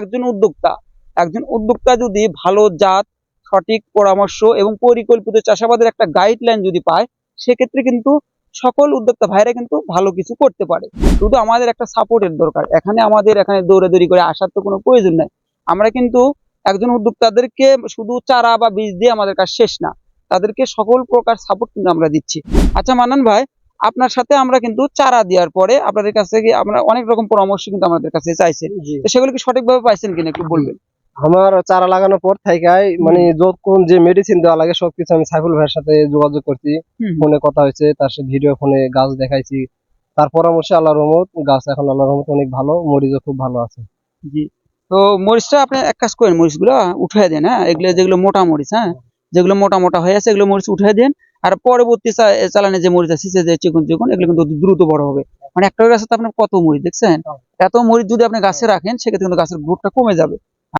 একজন উদ্যোক্তা যদি ভালো জাত, সঠিক পরামর্শ এবং পরিকল্পিত চাষাবাদের একটা গাইডলাইন যদি পায়, সেক্ষেত্রে কিন্তু সকল উদ্যোক্তা ভাইরা কিন্তু ভালো কিছু করতে পারে। শুধু আমাদের একটা সাপোর্টের দরকার। আমাদের এখানে দৌড়াদৌড়ি করে আসার তো কোনো প্রয়োজন নাই। আমরা কিন্তু একজন উদ্যোক্তাদেরকে শুধু চারা বা বীজ দিয়ে আমাদের কাজ শেষ না, তাদেরকে সকল প্রকার সাপোর্ট কিন্তু আমরা দিচ্ছি। আচ্ছা মান্নান ভাই, আপনার সাথে আমরা কিন্তু চারা দেওয়ার পরে আপনাদের কাছ থেকে আমরা অনেক রকম পরামর্শ কিন্তু আমাদের কাছে চাইছেন, তো সেগুলো কি সঠিকভাবে পাইছেন কিনা একটু বলবেন? আমার চারা লাগানোর পর থেকে মানে যখন যে মেডিসিন দেওয়া লাগে সবকিছু আমি সাইফুল ভাইয়ের সাথে যোগাযোগ করছি, ফোনে কথা হয়েছে, তার সাথে ভিডিও ফোনে গাছ দেখাইছি, তার পরামর্শে আল্লাহর রহমত গাছ এখন আল্লাহর রহমত অনেক ভালো, মরিচও খুব ভালো আছে। জি। তো মরিচটা আপনি এক কাজ করেন, মরিচগুলো উঠাই দেন। হ্যাঁ, এগুলো যেগুলো মোটা মরিচ, হ্যাঁ, যেগুলো মোটা মোটা হয়ে আছে এগুলো মরিচ উঠাই দেন। আর পরবর্তী চালানে যে মরিচ আছে যে চিকন চিকন, এগুলো কিন্তু দ্রুত বড় হবে। মানে একটা গাছে তো আপনার কত মরিচ দেখছেন, এত মরিচ যদি আপনি গাছে রাখেন সেক্ষেত্রে কিন্তু গাছের গ্রোথটা কমে যাবে।